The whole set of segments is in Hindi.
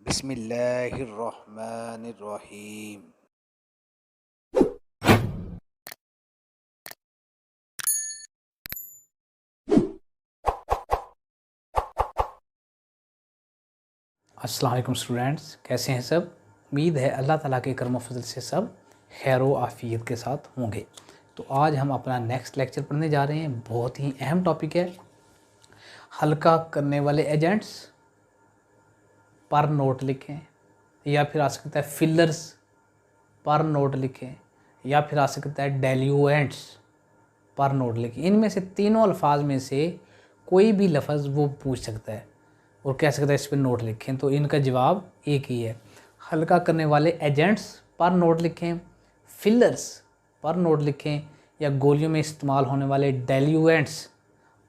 बिस्मिल्लाहिर्रहमानिर्रहीम। अस्सलाम वालेकुम स्टूडेंट्स, कैसे हैं सब। उम्मीद है अल्लाह ताला के करम फजल से सब खैर व आफ़ियत के साथ होंगे। तो आज हम अपना नेक्स्ट लेक्चर पढ़ने जा रहे हैं। बहुत ही अहम टॉपिक है, हल्का करने वाले एजेंट्स पर नोट लिखें, या फिर आ सकता है फिलर्स पर नोट लिखें, या फिर आ सकता है डेल्यूएंट्स पर नोट लिखें। इनमें से तीनों अल्फाज में से कोई भी लफ्ज़ वो पूछ सकता है और कह सकता है इस पर नोट लिखें। तो इनका जवाब एक ही है, हल्का करने वाले एजेंट्स पर नोट लिखें, फिलर्स पर नोट लिखें, या गोलियों में इस्तेमाल होने वाले डेल्यूएंट्स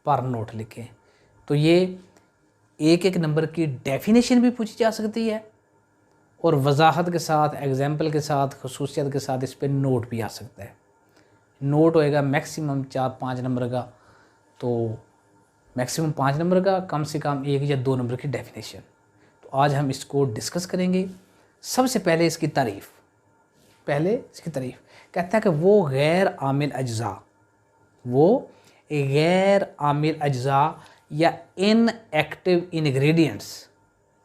पर नोट लिखें। तो ये एक एक नंबर की डेफिनेशन भी पूछी जा सकती है और वजाहत के साथ, एग्जाम्पल के साथ, खसूसियत के साथ इस पर नोट भी आ सकता है। नोट होएगा मैक्सिमम 4-5 नंबर का, तो मैक्सिमम 5 नंबर का, कम से कम 1 या 2 नंबर की डेफिनेशन। तो आज हम इसको डिस्कस करेंगे। सबसे पहले इसकी तारीफ़, कहता है कि वो गैर आमिल अज्जा या इनएक्टिव इंग्रेडिएंट्स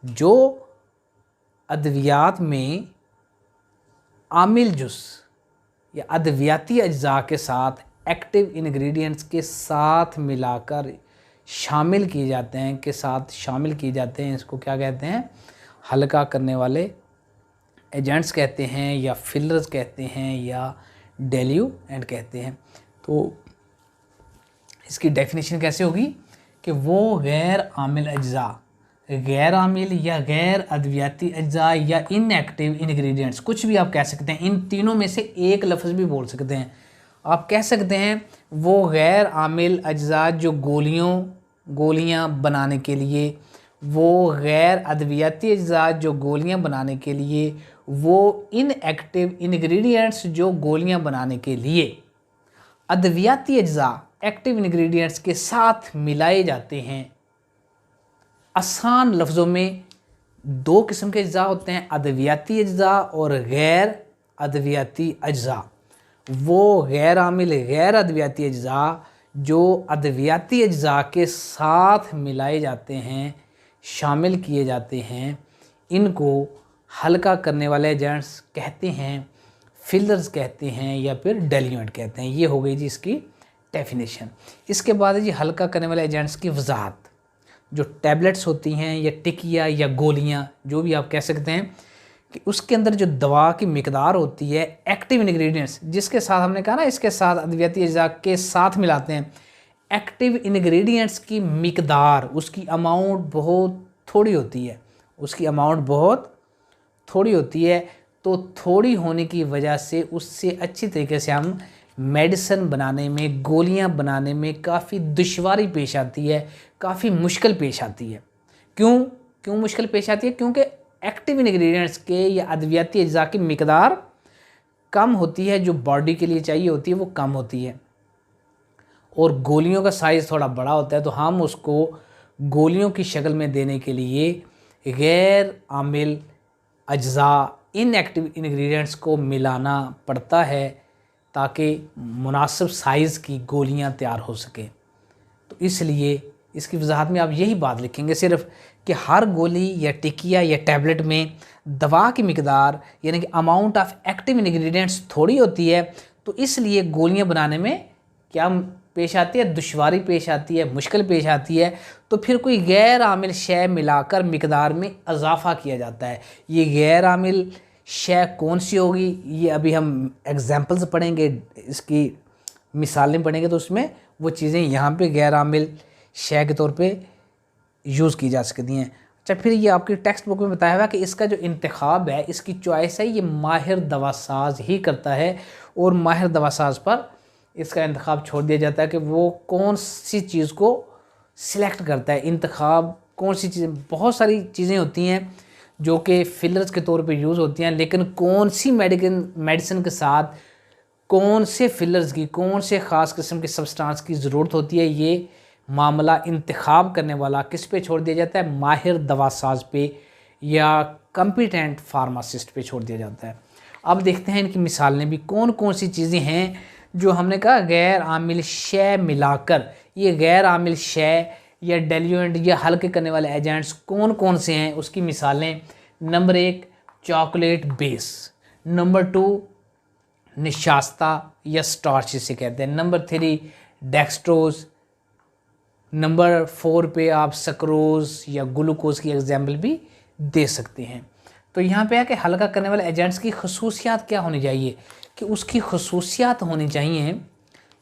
जो अद्वियात में आमिल जुज़ या अद्वियाती अज्जा के साथ एक्टिव इंग्रेडिएंट्स के साथ मिलाकर शामिल किए जाते हैं, इसको क्या कहते हैं, हल्का करने वाले एजेंट्स कहते हैं, या फिलर्स कहते हैं, या डेल्यूएंट कहते हैं। तो इसकी डेफिनेशन कैसे होगी कि वो गैर आमिल या गैर अद्वियाती अज्जा या इनएक्टिव इंग्रेडिएंट्स, कुछ भी आप कह सकते हैं, इन तीनों में से एक लफ्ज़ भी बोल सकते हैं। आप कह सकते हैं वो गैर आमिल अज्जा जो गोलियां बनाने के लिए, वो गैर अद्वियाती अज्जा जो गोलियां बनाने के लिए, वो इनएक्टिव इंग्रेडिएंट्स जो गोलियां बनाने के लिए अद्वियाती अज्जा एक्टिव इंग्रेडिएंट्स के साथ मिलाए जाते हैं। आसान लफ्ज़ों में 2 किस्म के अज्जा होते हैं, अद्वियाती अज्जा और गैर अद्वियाती अज्जा। वो गैर आमिल गैर अद्वियाती अज्जा जो अद्वियाती अज्जा के साथ मिलाए जाते हैं, शामिल किए जाते हैं, इनको हल्का करने वाले एजेंट्स कहते हैं, फिलर्स कहते हैं, या फिर डेल्यूएंट कहते हैं। ये हो गई जी इसकी डेफिनेशन। इसके बाद है जी हल्का करने वाले एजेंट्स की वजाहत। जो टैबलेट्स होती हैं या टिकिया या गोलियाँ, जो भी आप कह सकते हैं, कि उसके अंदर जो दवा की मिकदार होती है, एक्टिव इंग्रेडिएंट्स जिसके साथ हमने कहा ना, इसके साथ अद्वियाती अज्जा के साथ मिलाते हैं, एक्टिव इंग्रेडिएंट्स की मिकदार, उसकी अमाउंट बहुत थोड़ी होती है। तो थोड़ी होने की वजह से उससे अच्छी तरीके से हम मेडिसिन बनाने में, गोलियां बनाने में काफ़ी दुश्वारी पेश आती है, काफ़ी मुश्किल पेश आती है। क्यों मुश्किल पेश आती है? क्योंकि एक्टिव इंग्रेडिएंट्स के या अद्वियाती अज्जा की मिकदार कम होती है, जो बॉडी के लिए चाहिए होती है वो कम होती है, और गोलियों का साइज़ थोड़ा बड़ा होता है। तो हम उसको गोलियों की शक्ल में देने के लिए गैर आमिल अज्जा, इनएक्टिव इंग्रेडिएंट्स को मिलाना पड़ता है ताकि मुनासिब साइज़ की गोलियां तैयार हो सके। तो इसलिए इसकी वजाहत में आप यही बात लिखेंगे सिर्फ कि हर गोली या टिकिया या टैबलेट में दवा की मिकदार यानी कि अमाउंट ऑफ एक्टिव इंग्रेडिएंट्स थोड़ी होती है, तो इसलिए गोलियां बनाने में क्या पेश आती है, दुश्वारी पेश आती है, मुश्किल पेश आती है। तो फिर कोई गैर आमिल शय मिलाकर मिकदार में इजाफ़ा किया जाता है। ये गैर आमिल शय कौन सी होगी, ये अभी हम एग्जांपल्स पढ़ेंगे, इसकी मिसालें पढ़ेंगे, तो उसमें वो चीज़ें यहाँ पे गैर आमिल शय के तौर पे यूज़ की जा सकती हैं। अच्छा, फिर ये आपकी टेक्स्ट बुक में बताया हुआ कि इसका जो इंतखाब है, इसकी चॉइस है, ये माहिर दवासाज ही करता है, और माहिर दवासाज पर इसका इंतखाब छोड़ दिया जाता है कि वो कौन सी चीज़ को सिलेक्ट करता है। इंतखाब कौन सी चीज़ें, बहुत सारी चीज़ें होती हैं जो कि फिलर्स के तौर पे यूज़ होती हैं, लेकिन कौन सी मेडिसिन के साथ कौन से फिलर्स की, कौन से ख़ास किस्म के सब्सटेंस की ज़रूरत होती है, ये मामला इंतखाब करने वाला किस पे छोड़ दिया जाता है, माहिर दवासाज पे या कम्पिटेंट फार्मासिस्ट पे छोड़ दिया जाता है। अब देखते हैं इनकी मिसालें भी कौन कौन सी चीज़ें हैं जो हमने कहा गैर आमिल शय मिलाकर, ये गैर आमिल शय या डेल्यूएंट या हल्के करने वाले एजेंट्स कौन कौन से हैं उसकी मिसालें। नंबर 1 चॉकलेट बेस, नंबर 2 निशास्ता या स्टार्च जिसे कहते हैं, नंबर 3 डेक्सट्रोज, नंबर 4 पे आप सक्रोज या ग्लूकोज की एग्जाम्पल भी दे सकते हैं। तो यहाँ पे है कि हल्का करने वाले एजेंट्स की खसूसियात क्या होनी चाहिए, कि उसकी खसूसियात होनी चाहिए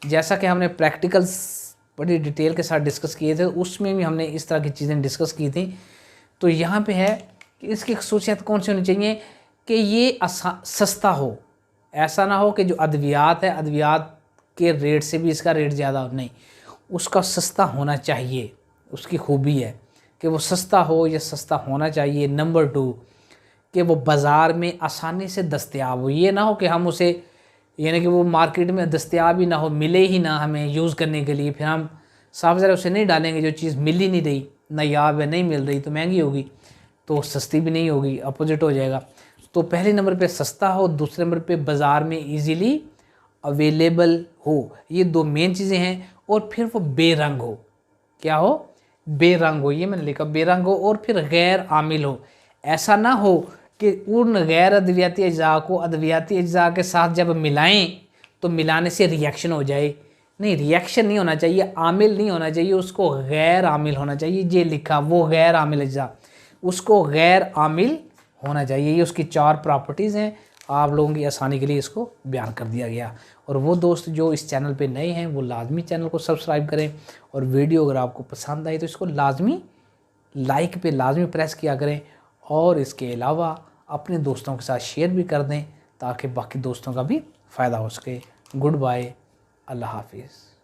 जैसा कि हमने प्रैक्टिकल्स बड़ी डिटेल के साथ डिस्कस किए थे, उसमें भी हमने इस तरह की चीज़ें डिस्कस की थी। तो यहाँ पे है कि इसकी खसूसियात कौन सी होनी चाहिए कि ये सस्ता हो, ऐसा ना हो कि जो अद्वियात है अद्वियात के रेट से भी इसका रेट ज़्यादा हो, नहीं, उसका सस्ता होना चाहिए, उसकी खूबी है कि वो सस्ता हो या सस्ता होना चाहिए। नंबर 2 कि वो बाज़ार में आसानी से दस्तयाब हो, ये ना हो कि हम उसे यानी कि वो मार्केट में दस्तयाब ही ना हो, मिले ही ना हमें यूज़ करने के लिए, फिर हम साफ ज़रा उसे नहीं डालेंगे, जो चीज़ मिल ही नहीं रही, नायाब है, नहीं मिल रही, तो महंगी होगी, तो सस्ती भी नहीं होगी, अपोजिट हो जाएगा। तो पहले नंबर पे सस्ता हो, दूसरे नंबर पे बाज़ार में ईजीली अवेलेबल हो, ये 2 मेन चीज़ें हैं। और फिर वो बेरंग हो, क्या हो, बेरंग हो, ये मैंने लिखा बेरंग हो। और फिर गैर आमिल हो, ऐसा ना हो कि उन गैर अद्वियाती अज्जा को अद्वियाती अज्जा के साथ जब मिलाएं तो मिलाने से रिएक्शन हो जाए, नहीं, रिएक्शन नहीं होना चाहिए, आमिल नहीं होना चाहिए, उसको गैर आमिल होना चाहिए। ये लिखा वो गैर आमिल अज्जा, उसको गैर आमिल होना चाहिए। ये उसकी 4 प्रॉपर्टीज़ हैं, आप लोगों की आसानी के लिए इसको बयान कर दिया गया। और वो दोस्त जो इस चैनल पे नए हैं वो लाजमी चैनल को सब्सक्राइब करें, और वीडियो अगर आपको पसंद आई तो इसको लाजमी लाइक पे लाजमी प्रेस किया करें, और इसके अलावा अपने दोस्तों के साथ शेयर भी कर दें ताकि बाकी दोस्तों का भी फ़ायदा हो सके। गुड बाय, अल्लाह हाफिज़।